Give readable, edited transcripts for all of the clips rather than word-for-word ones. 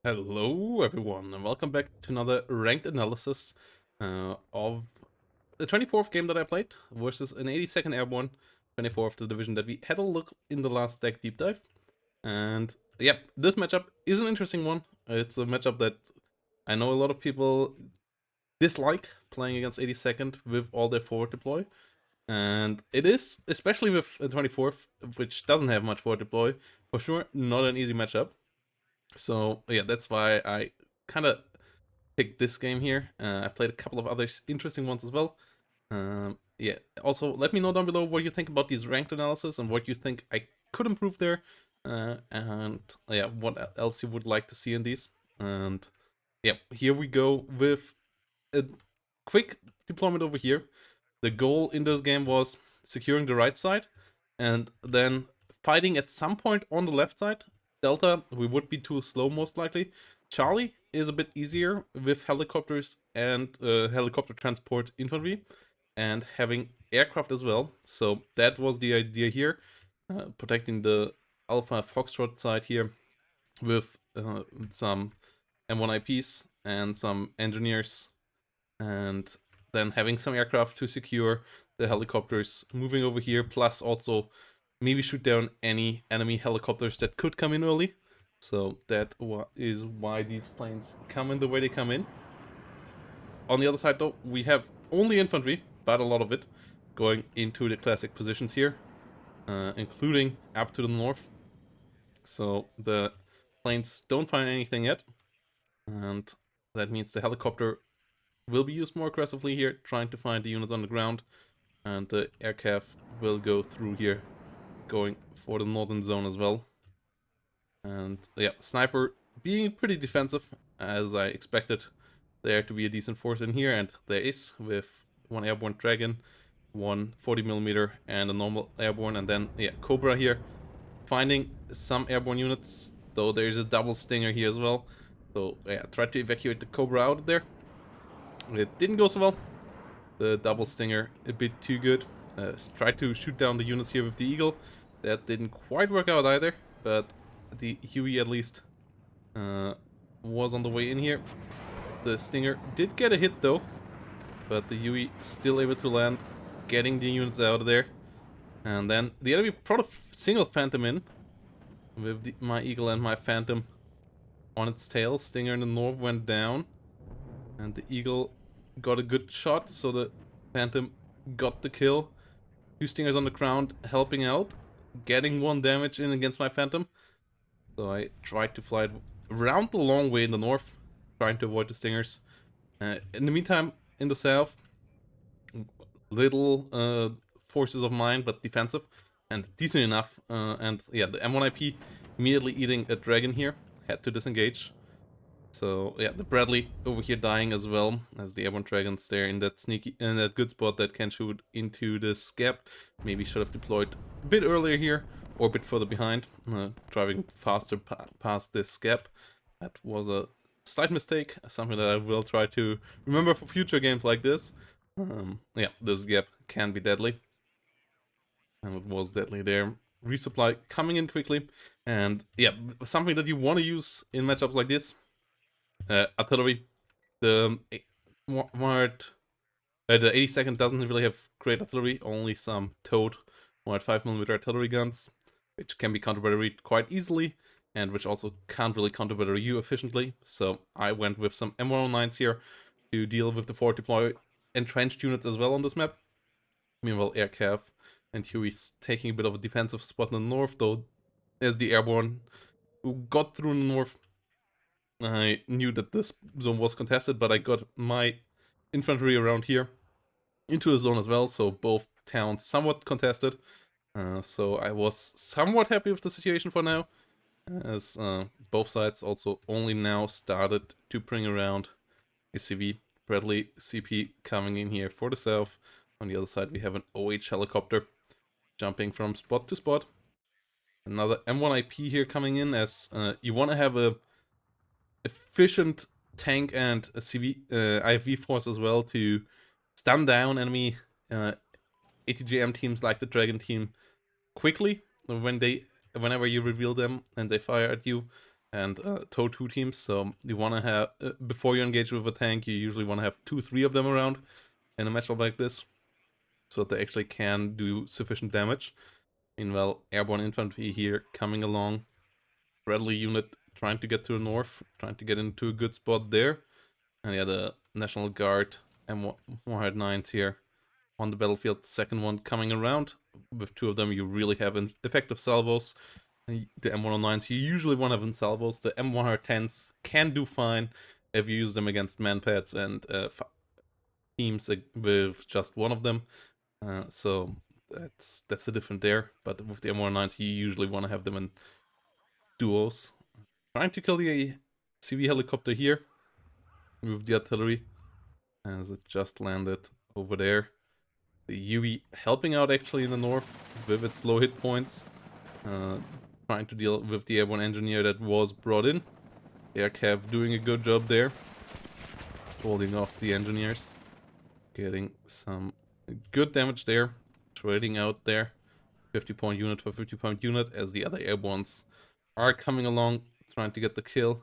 Hello, everyone, and welcome back to another ranked analysis of the 24th game that I played versus an 82nd Airborne, 24th the division that we had a look in the last deck deep dive. And yeah, this matchup is an interesting one. It's a matchup that I know a lot of people dislike playing against 82nd with all their forward deploy. And it is, especially with the 24th, which doesn't have much forward deploy, for sure not an easy matchup. So yeah, that's why I kind of picked this game here. I played a couple of other interesting ones as well. Yeah. Also, let me know down below what you think about these ranked analysis and what you think I could improve there, and yeah, what else you would like to see in these. And yeah, here we go with a quick deployment over here. The goal in this game was securing the right side and then fighting at some point on the left side. Delta, we would be too slow most likely. Charlie is a bit easier with helicopters and helicopter transport infantry and having aircraft as well. So that was the idea here, protecting the Alpha Foxtrot side here with some M1 IPs and some engineers, and then having some aircraft to secure the helicopters moving over here, plus also maybe shoot down any enemy helicopters that could come in early. So that is why these planes come in the way they come in. On the other side, though, we have only infantry, but a lot of it, going into the classic positions here, including up to the north. So the planes don't find anything yet, and that means the helicopter will be used more aggressively here, trying to find the units on the ground, and the aircraft will go through here, going for the northern zone as well. And yeah, sniper being pretty defensive, as I expected there to be a decent force in here, and there is, with one airborne dragon, one 40mm, and a normal airborne, and then yeah, Cobra here, finding some airborne units, though there's a double stinger here as well. So yeah, tried to evacuate the Cobra out of there. It didn't go so well. The double stinger a bit too good. Tried to shoot down the units here with the Eagle. That didn't quite work out either, but the Huey at least was on the way in here. The Stinger did get a hit though, but the Huey still able to land, getting the units out of there. And then the enemy brought a single Phantom in with my Eagle and my Phantom on its tail. Stinger in the north went down, and the Eagle got a good shot, so the Phantom got the kill. Two Stingers on the ground helping out, getting one damage in against my Phantom. So I tried to fly it around the long way in the north, trying to avoid the Stingers. In the meantime, in the south, little forces of mine, but defensive and decent enough. And yeah, the M1 IP immediately eating a dragon here, had to disengage. So yeah, the Bradley over here dying as well, as the airborne dragons there in that good spot that can shoot into this gap. Maybe should have deployed a bit earlier here, or a bit further behind, driving faster past this gap. That was a slight mistake, something that I will try to remember for future games like this. Yeah, this gap can be deadly, and it was deadly there. Resupply coming in quickly, and yeah, something that you want to use in matchups like this. Artillery. The the 82nd doesn't really have great artillery, only some towed 105mm artillery guns, which can be counter-batteried quite easily, and which also can't really counter-battery you efficiently. So I went with some M109s here to deal with the forward deploy entrenched units as well on this map. Meanwhile, Aircav and Huey's taking a bit of a defensive spot in the north, though as the airborne who got through the north, I knew that this zone was contested, but I got my infantry around here into the zone as well, so both towns somewhat contested. So I was somewhat happy with the situation for now, as both sides also only now started to bring around a CV. Bradley CP coming in here for the south. On the other side, we have an OH helicopter jumping from spot to spot. Another M1 IP here coming in, as you want to have a efficient tank and a CV IV force as well to stun down enemy ATGM teams like the Dragon team quickly whenever you reveal them and they fire at you. and tow 2 teams. So you want to have, before you engage with a tank, you usually want to have 2-3 of them around in a matchup like this, so that they actually can do sufficient damage. Meanwhile, airborne infantry here coming along. Bradley unit trying to get to the north, trying to get into a good spot there. And yeah, the National Guard M109s here on the battlefield. Second one coming around. With 2 of them, you really have effective salvos. The M109s you usually want to have in salvos. The M110s can do fine if you use them against manpads and teams with just one of them. So that's a different there. But with the M109s, you usually want to have them in duos. Trying to kill the CV helicopter here with the artillery, as it just landed over there. The UE helping out actually in the north with its low hit points. Trying to deal with the airborne engineer that was brought in. Aircav doing a good job there. Holding off the engineers. Getting some good damage there. Trading out there. 50-point unit for 50-point unit as the other airbornes are coming along trying to get the kill.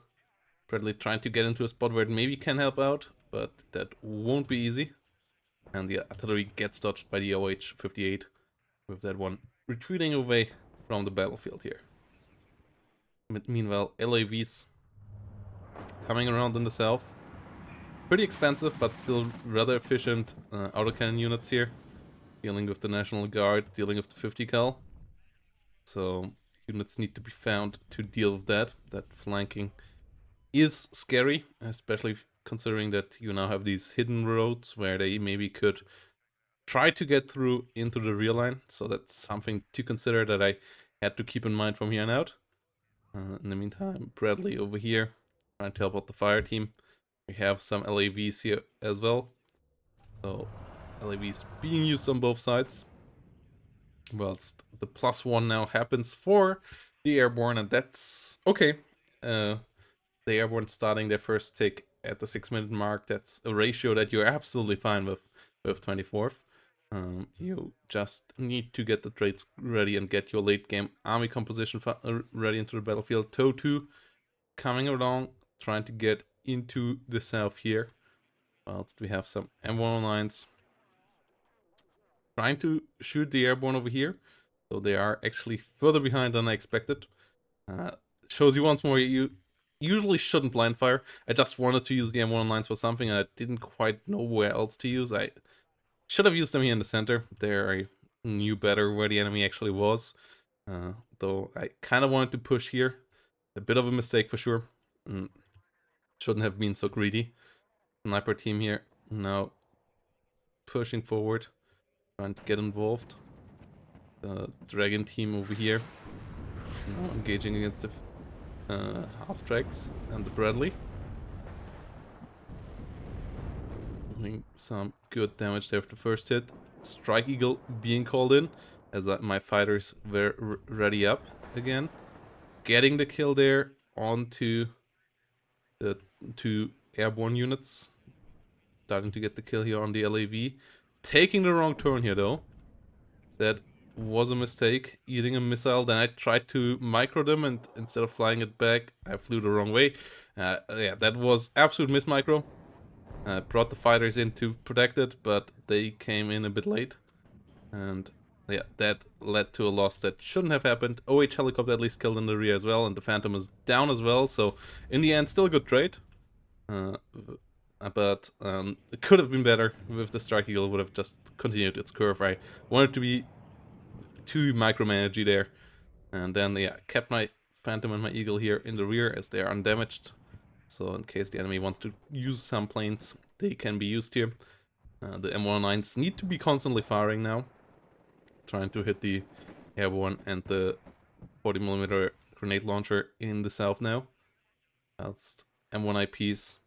Bradley trying to get into a spot where it maybe can help out, but that won't be easy. And the artillery gets dodged by the OH-58 with that one retreating away from the battlefield here. Meanwhile, LAVs coming around in the south. Pretty expensive, but still rather efficient autocannon units here. Dealing with the National Guard, dealing with the 50 cal. So units need to be found to deal with that. That flanking is scary, especially considering that you now have these hidden roads where they maybe could try to get through into the rear line. So that's something to consider that I had to keep in mind from here on out. In the meantime, Bradley over here trying to help out the fire team. We have some LAVs here as well. So LAVs being used on both sides. Whilst the +1 now happens for the airborne, and that's okay. The airborne starting their first tick at the 6-minute mark. That's a ratio that you're absolutely fine with 24th. You just need to get the trades ready and get your late game army composition ready into the battlefield. TOW 2 coming along, trying to get into the south here. Whilst we have some M109s trying to shoot the airborne over here. So they are actually further behind than I expected. Shows you once more, you usually shouldn't blind fire. I just wanted to use the M109s for something and I didn't quite know where else to use. I should have used them here in the center. There I knew better where the enemy actually was. Though I kind of wanted to push here. A bit of a mistake for sure. Shouldn't have been so greedy. Sniper team here now pushing forward. Trying to get involved. The Dragon team over here now engaging against the half-tracks and the Bradley. Doing some good damage there with the first hit. Strike Eagle being called in as my fighters were ready up again. Getting the kill there onto the 2 airborne units. Starting to get the kill here on the LAV. Taking the wrong turn here though. That was a mistake. Eating a missile, then I tried to micro them and instead of flying it back, I flew the wrong way. Yeah, that was absolute miss micro. Brought the fighters in to protect it, but they came in a bit late. And yeah, that led to a loss that shouldn't have happened. OH helicopter at least killed in the rear as well, and the Phantom is down as well. So in the end, still a good trade. But it could have been better if the Strike Eagle would have just continued its curve. I wanted to be too micromanagey there. And then, yeah, kept my Phantom and my Eagle here in the rear as they are undamaged. So in case the enemy wants to use some planes, they can be used here. The M109s need to be constantly firing now. Trying to hit the airborne and the 40mm grenade launcher in the south now. That's M1IPs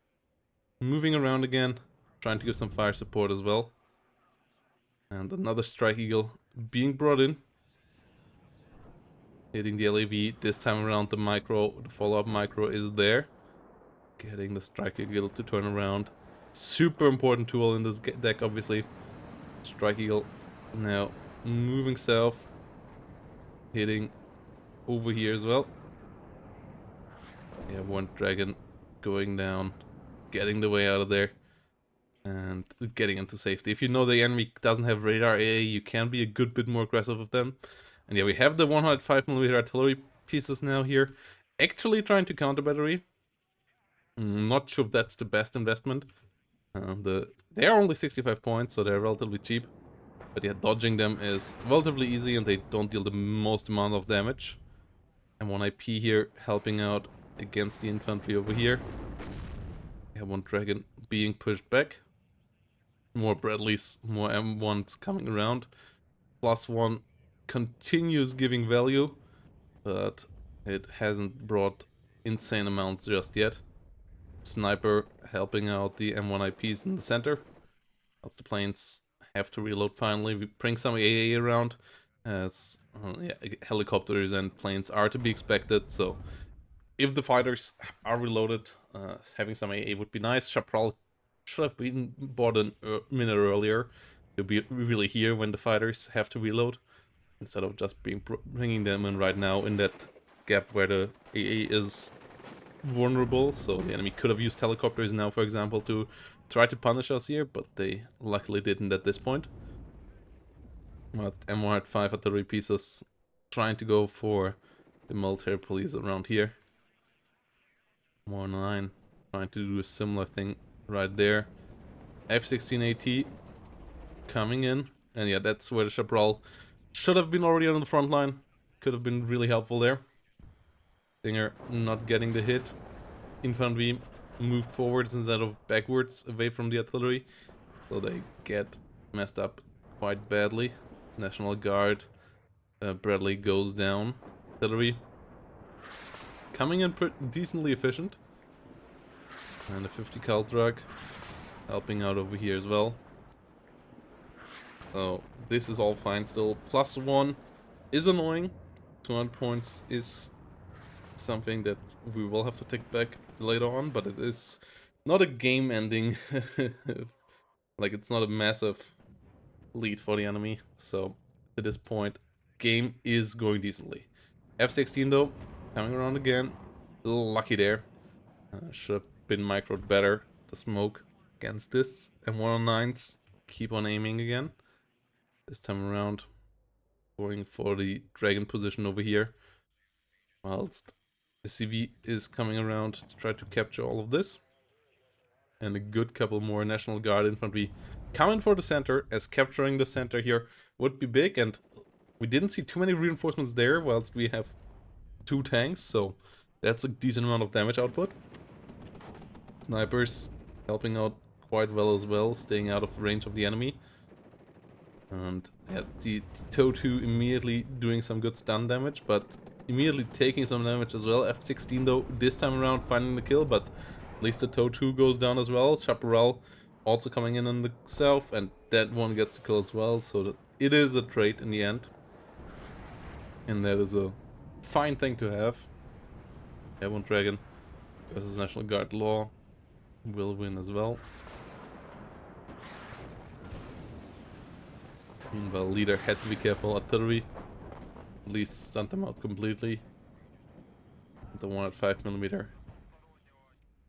moving around again, trying to give some fire support as well. And another Strike Eagle being brought in. Hitting the LAV, this time around the follow-up micro is there. Getting the Strike Eagle to turn around. Super important tool in this deck, obviously. Strike Eagle now moving south. Hitting over here as well. Yeah, one dragon going down, getting the way out of there, and getting into safety. If you know the enemy doesn't have radar AA, you can be a good bit more aggressive with them. And yeah, we have the 105mm artillery pieces now here, actually trying to counter battery. Not sure if that's the best investment. They are only 65 points, so they're relatively cheap. But yeah, dodging them is relatively easy, and they don't deal the most amount of damage. And one IP here helping out against the infantry over here. We have one dragon being pushed back. More Bradleys, more M1s coming around. +1 continues giving value, but it hasn't brought insane amounts just yet. Sniper helping out the M1 IPs in the center. As the planes have to reload finally. We bring some AA around, as yeah, helicopters and planes are to be expected, so if the fighters are reloaded, having some AA would be nice. Chaparral should have been bought a minute earlier to be really here when the fighters have to reload, instead of just bringing them in right now in that gap where the AA is vulnerable. So the enemy could have used helicopters now, for example, to try to punish us here, but they luckily didn't at this point. But M105 artillery pieces trying to go for the military police around here. 109 trying to do a similar thing right there. F-16AT coming in, and yeah, that's where the Chaparral should have been already on the front line. Could have been really helpful there. Stinger not getting the hit. Infantry moved forwards instead of backwards away from the artillery, so they get messed up quite badly. National Guard, Bradley goes down. Artillery coming in decently efficient. And the 50 cal truck helping out over here as well. So this is all fine still. +1 is annoying. 200 points is something that we will have to take back later on, but it is not a game ending. Like, it's not a massive lead for the enemy. So at this point, game is going decently. F-16 though, coming around again. A little lucky there. Should have been microed better. The smoke against this. M109s keep on aiming again. This time around, going for the dragon position over here. Whilst the CV is coming around to try to capture all of this. And a good couple more National Guard infantry coming for the center, as capturing the center here would be big. And we didn't see too many reinforcements there, whilst we have 2 tanks, so that's a decent amount of damage output. Snipers helping out quite well as well, staying out of range of the enemy. And yeah, the TOW2 immediately doing some good stun damage, but immediately taking some damage as well. F-16 though, this time around finding the kill, but at least the TOW2 goes down as well. Chaparral also coming in on the south, and that one gets the kill as well, so that it is a trade in the end. And that is a fine thing to have. Airborne Dragon versus National Guard Law will win as well. Meanwhile, leader had to be careful. Artillery at least stunned them out completely. The 105mm.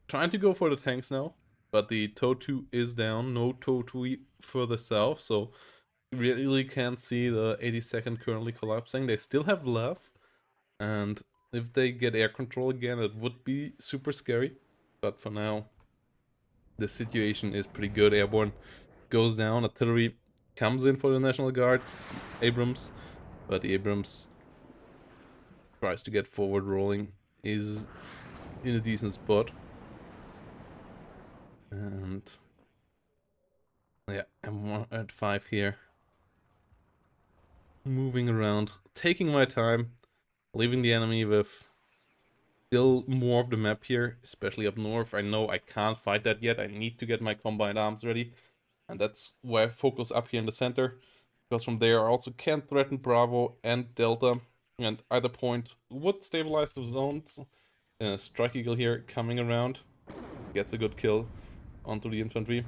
Trying to go for the tanks now, but the TOW2 is down. No TOW2 further south, so really can't see the 82nd currently collapsing. They still have love, and if they get air control again, it would be super scary. But for now, the situation is pretty good. Airborne goes down. Artillery comes in for the National Guard. Abrams, but the Abrams tries to get forward rolling, is in a decent spot. And yeah, I'm at 5 here. Moving around, taking my time, leaving the enemy with still more of the map here, especially up north. I know I can't fight that yet. I need to get my combined arms ready. And that's where I focus up here in the center. Because from there I also can't threaten Bravo and Delta. And either point would stabilize the zones. Strike Eagle here coming around. Gets a good kill onto the infantry.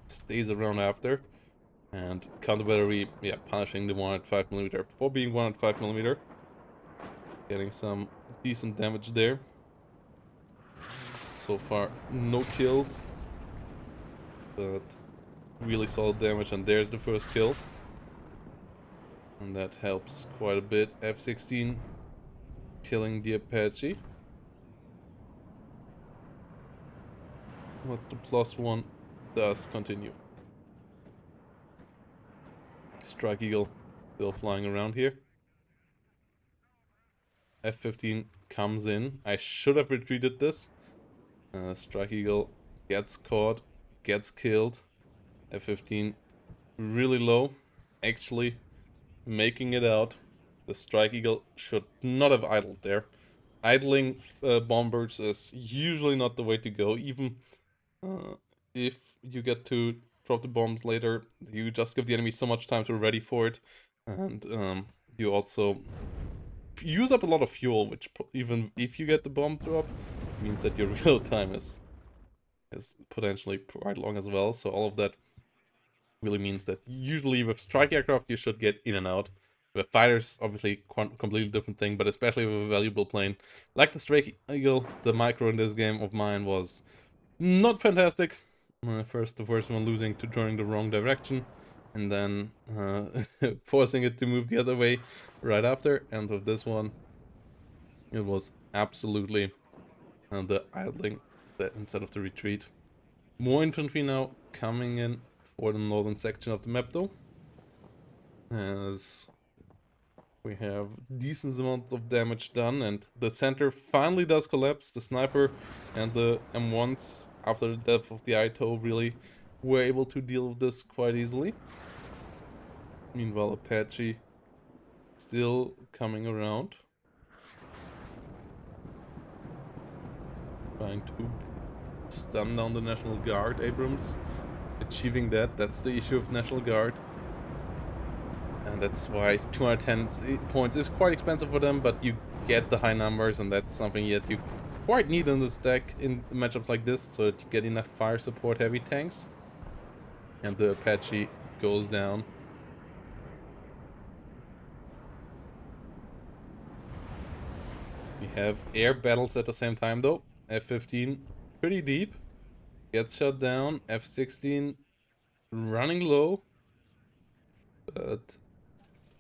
Stays around after. And counter battery, yeah, punishing the 105mm for being 105mm. Getting some decent damage there. So far, no kills, but really solid damage, and there's the first kill. And that helps quite a bit. F-16 killing the Apache. What's the +1? Does continue. Strike Eagle still flying around here. F-15 comes in. I should have retreated this. Strike Eagle gets caught, gets killed. F-15 really low, actually making it out. The Strike Eagle should not have idled there. Idling bombers is usually not the way to go, even if you get to drop the bombs later. You just give the enemy so much time to ready for it, and you also use up a lot of fuel, which even if you get the bomb drop, means that your reload time is potentially quite long as well. So all of that really means that usually with strike aircraft you should get in and out. With fighters, obviously, completely different thing, but especially with a valuable plane like the Strike Eagle, the micro in this game of mine was not fantastic. The first one losing to turning the wrong direction, and then forcing it to move the other way right after. And with this one, it was absolutely the idling instead of the retreat. More infantry now coming in for the northern section of the map though, as we have decent amount of damage done, and the center finally does collapse. The sniper and the M1s, after the death of the Ito, really were able to deal with this quite easily. Meanwhile, Apache still coming around, trying to stun down the National Guard. Abrams achieving that's the issue of National Guard. And that's why 210 points is quite expensive for them, but you get the high numbers, and that's something that you quite need in this deck in matchups like this, so that you get enough fire support heavy tanks. And the Apache goes down. We have air battles at the same time though. F-15 pretty deep, gets shot down. F-16 running low, but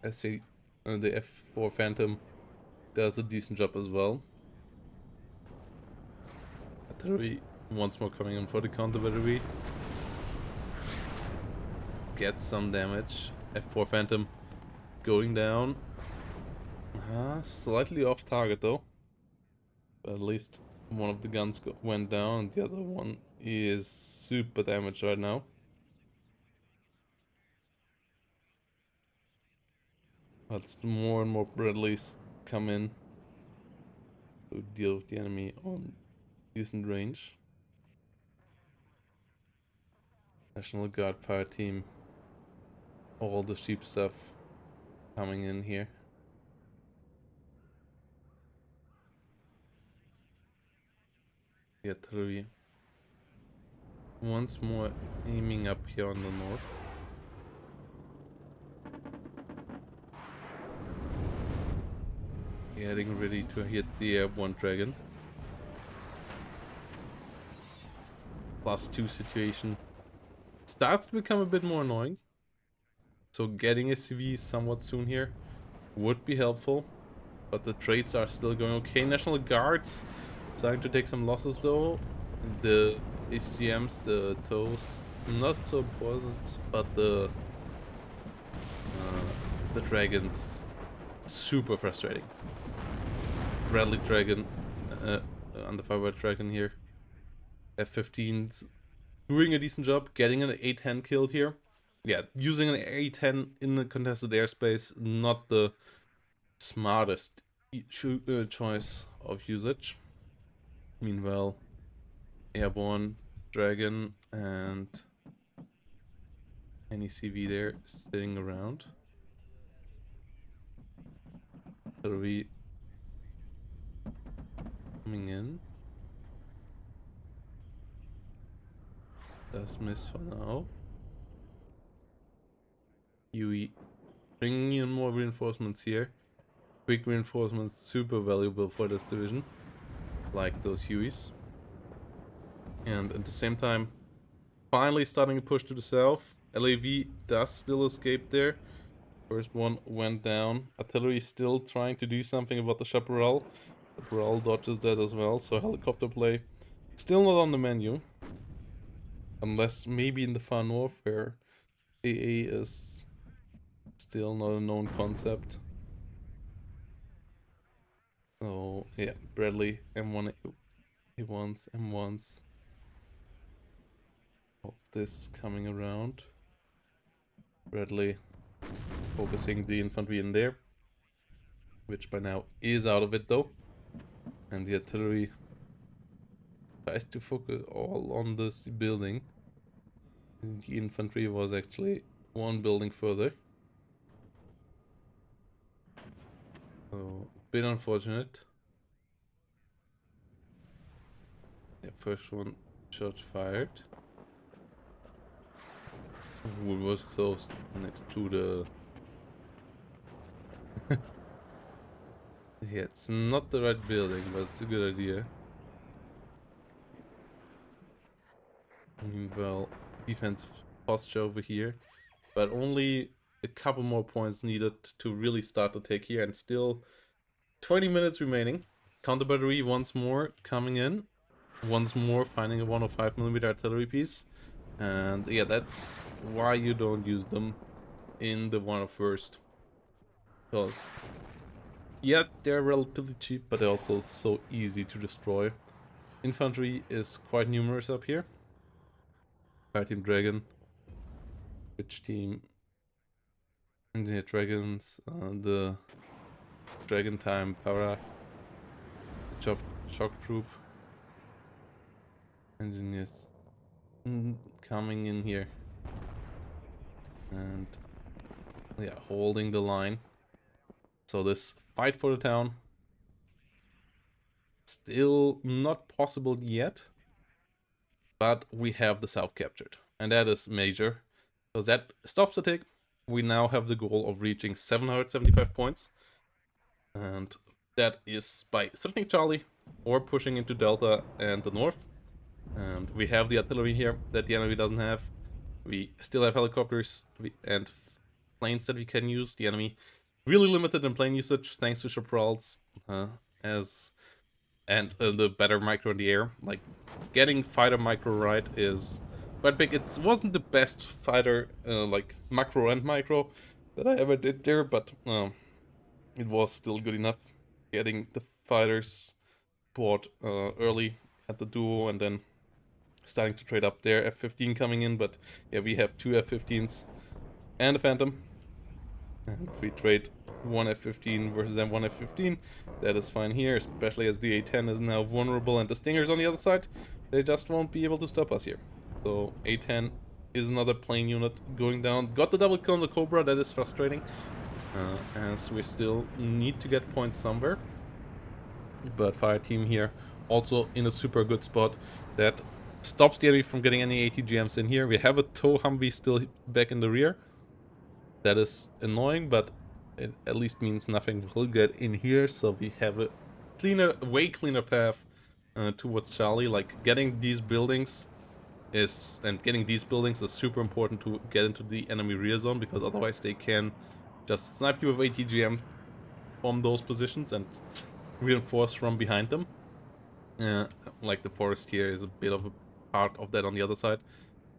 I see the F-4 Phantom does a decent job as well. Battery once more coming in for the counter battery. Gets some damage. F-4 Phantom going down. Slightly off target though. But at least one of the guns went down, and the other one is super damaged right now. But more and more Bradleys come in to deal with the enemy on decent range. National Guard fire team. All the sheep stuff coming in here. Yeah, three. Once more aiming up here on the north. Getting ready to hit the airborne dragon. +2 situation starts to become a bit more annoying. So getting a CV somewhat soon here would be helpful. But the trades are still going okay. National Guards starting to take some losses though. The HGMs, the TOWs, not so important, but the dragons, super frustrating. Bradley Dragon, under fire dragon here. F-15's doing a decent job, getting an A-10 killed here. Yeah, using an A-10 in the contested airspace, not the smartest choice of usage. Meanwhile, airborne dragon and any CV there sitting around. Three coming in. Does miss for now. Huey bringing in more reinforcements here. Quick reinforcements, super valuable for this division. Like those Hueys. And at the same time, finally starting to push to the south. LAV does still escape there. First one went down. Artillery still trying to do something about the Chaparral. Chaparral dodges that as well, so helicopter play still not on the menu. Unless maybe in the far north where AA is still not a known concept. So yeah, Bradley, M1, A1s, M1s. Of this coming around. Bradley focusing the infantry in there, which by now is out of it though. And the artillery tries to focus all on this building. The infantry was actually one building further. So, a bit unfortunate. Yeah, first one shot fired. Ooh, it was close next to the... Yeah, it's not the right building, but it's a good idea. Well, defensive posture over here, but only a couple more points needed to really start the take here, and still 20 minutes remaining. Counter battery once more coming in, once more finding a 105mm artillery piece, and yeah, that's why you don't use them in the 101st, because yeah, they're relatively cheap, but they're also so easy to destroy. Infantry is quite numerous up here. Fire Team Dragon, which team? Engineer Dragons, the Dragon Time Para, Shock Troop, Engineers coming in here, and yeah, holding the line. So this fight for the town still not possible yet, but we have the south captured, and that is major, because that stops the tick. We now have the goal of reaching 775 points, and that is by threatening Charlie or pushing into Delta and the north. And we have the artillery here that the enemy doesn't have. We still have helicopters and planes that we can use. The enemy really limited in plane usage thanks to Chaparrals and the better micro in the air. Like, getting fighter micro right is quite big. It wasn't the best fighter like macro and micro that I ever did there, but it was still good enough. Getting the fighters bought early at the duo and then starting to trade up there. F-15 coming in, but yeah, we have two F-15s and a Phantom. And if we trade one F-15 versus M1 F-15, that is fine here, especially as the A-10 is now vulnerable and the Stinger's on the other side. They just won't be able to stop us here. So A-10 is another plane unit going down. Got the double kill on the Cobra, that is frustrating. As we still need to get points somewhere. But Fire Team here also in a super good spot that stops the enemy from getting any ATGMs in here. We have a TOW Humvee still back in the rear. That is annoying, but it at least means nothing will get in here. So we have a cleaner, way cleaner path towards Charlie. Like, getting these buildings is super important to get into the enemy rear zone, because otherwise they can just snipe you with ATGM from those positions and reinforce from behind them. Like the forest here is a bit of a part of that on the other side,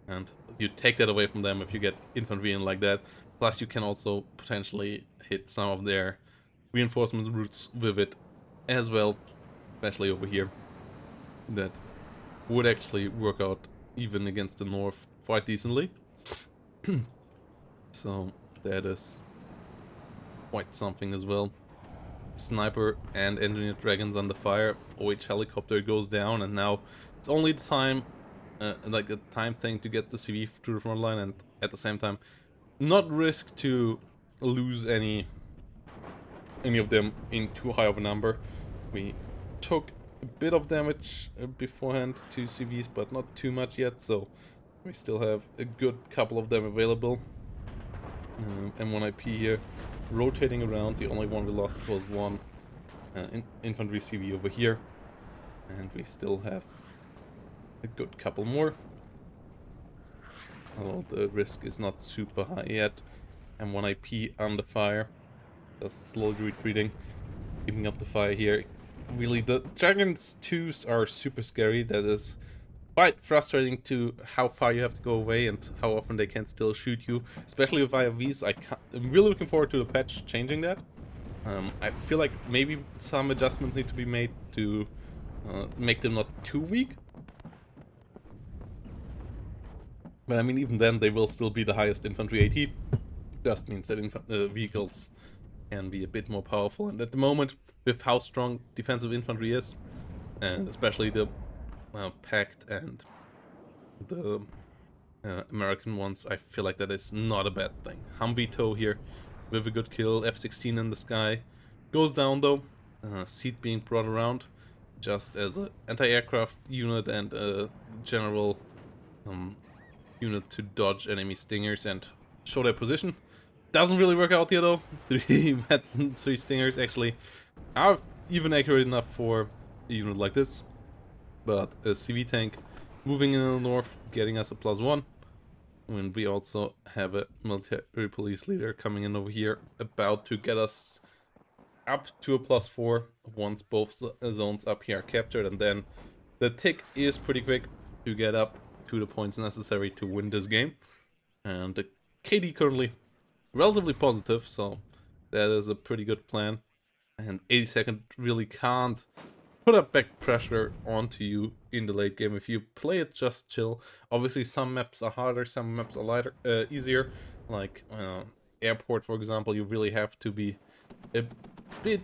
and you take that away from them if you get infantry in like that. Plus you can also potentially hit some of their reinforcement routes with it as well, especially over here. That would actually work out even against the north quite decently. So that is quite something as well. Sniper and engineered dragons under fire. OH helicopter goes down, and now it's only the time, like a time thing to get the CV to the front line, and at the same time not risk to lose any of them in too high of a number. We took a bit of damage beforehand to CVs, but not too much yet, so we still have a good couple of them available. M1IP here rotating around. The only one we lost was one infantry CV over here, and we still have a good couple more. Although the risk is not super high yet. And 1 IP under fire. Just slowly retreating. Keeping up the fire here. Really, the Dragons 2s are super scary. That is quite frustrating to how far you have to go away and how often they can still shoot you. Especially with IFVs. I'm really looking forward to the patch changing that. I feel like maybe some adjustments need to be made to make them not too weak. But I mean, even then, they will still be the highest infantry AT. Just means that vehicles can be a bit more powerful. And at the moment, with how strong defensive infantry is, and especially the Pact and the American ones, I feel like that is not a bad thing. Humvee tow here with a good kill. F-16 in the sky. Goes down though. Seat being brought around just as an anti-aircraft unit and a general unit to dodge enemy stingers and show their position. Doesn't really work out here though. 3 Mets and 3 stingers actually are even accurate enough for a unit like this. But a CV tank moving in the north, getting us a +1. And we also have a military police leader coming in over here, about to get us up to a +4 once both zones up here are captured. And then the tick is pretty quick to get up to the points necessary to win this game. And the KD currently relatively positive, so that is a pretty good plan. And 82nd really can't put up back pressure onto you in the late game if you play it just chill. Obviously some maps are harder, some maps are lighter, easier, like airport for example. You really have to be a bit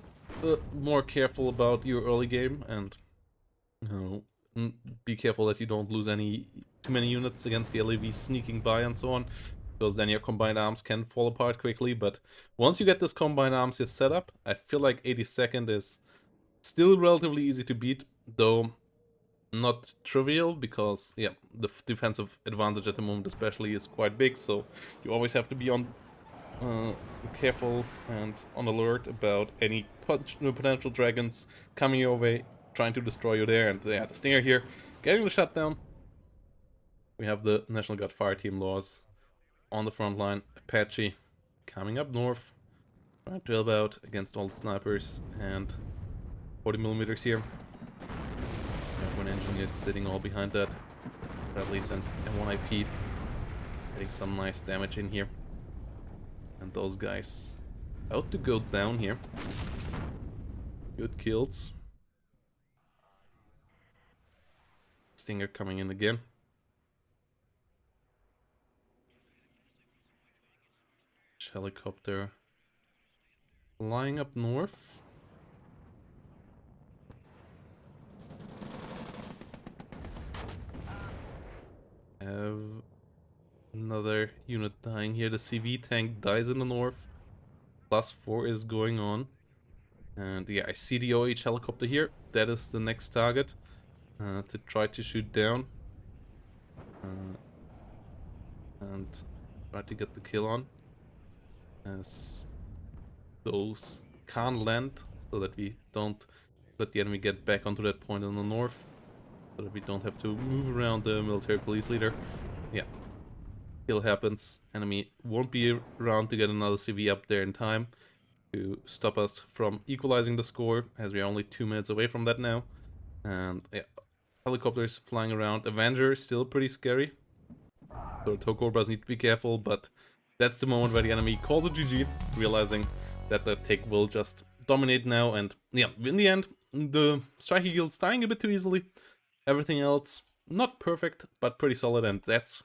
more careful about your early game and be careful that you don't lose too many units against the LAV sneaking by and so on, because then your combined arms can fall apart quickly. But once you get this combined arms here set up, I feel like 82nd is still relatively easy to beat, though not trivial, because yeah, the defensive advantage at the moment especially is quite big, so you always have to be on careful and on alert about any potential dragons coming your way, trying to destroy you there. And yeah, the Stinger here getting the shutdown. We have the National Guard fire team laws on the front line. Apache coming up north, trying to help out against all the snipers, and 40mm here. One engineers sitting all behind that. Bradleys and M1 IP getting some nice damage in here. And those guys out to go down here. Good kills. Stinger coming in again. Helicopter flying up north. Have another unit dying here. The CV tank dies in the north. +4 is going on. And yeah, I see the OH helicopter here. That is the next target to try to shoot down. And try to get the kill on. As those can't land, so that we don't let the enemy get back onto that point in the north. So that we don't have to move around the military police leader. Yeah. Kill happens. Enemy won't be around to get another CV up there in time to stop us from equalizing the score, as we are only 2 minutes away from that now. And yeah, helicopters flying around. Avenger is still pretty scary, so Tokobras need to be careful, but that's the moment where the enemy calls it GG, realizing that the tick will just dominate now. And yeah, in the end, the Striker Guild's dying a bit too easily. Everything else, not perfect, but pretty solid, and that's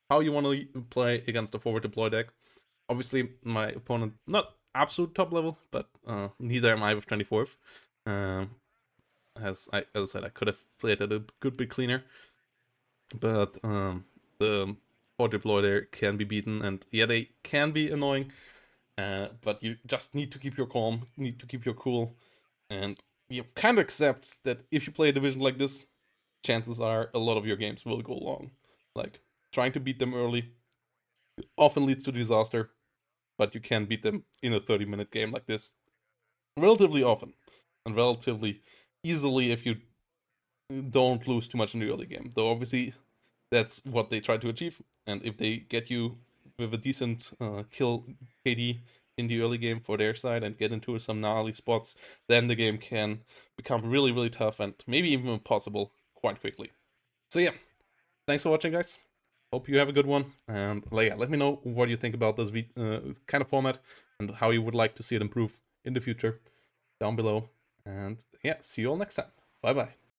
how you want to play against a forward deploy deck. Obviously, my opponent, not absolute top level, but neither am I with 24th. As I said, I could have played it a good bit cleaner, but the forward deploy there can be beaten, and yeah, they can be annoying, but you just need to keep your calm, need to keep your cool, and you kind of accept that if you play a division like this, chances are a lot of your games will go long. Like, trying to beat them early often leads to disaster, but you can beat them in a 30-minute game like this relatively often and relatively easily if you don't lose too much in the early game. Though obviously that's what they try to achieve, and if they get you with a decent kill KD in the early game for their side and get into some gnarly spots, then the game can become really, really tough and maybe even impossible quite quickly. So yeah, thanks for watching, guys. Hope you have a good one, and yeah, let me know what you think about this kind of format and how you would like to see it improve in the future down below. And yeah, see you all next time. Bye bye.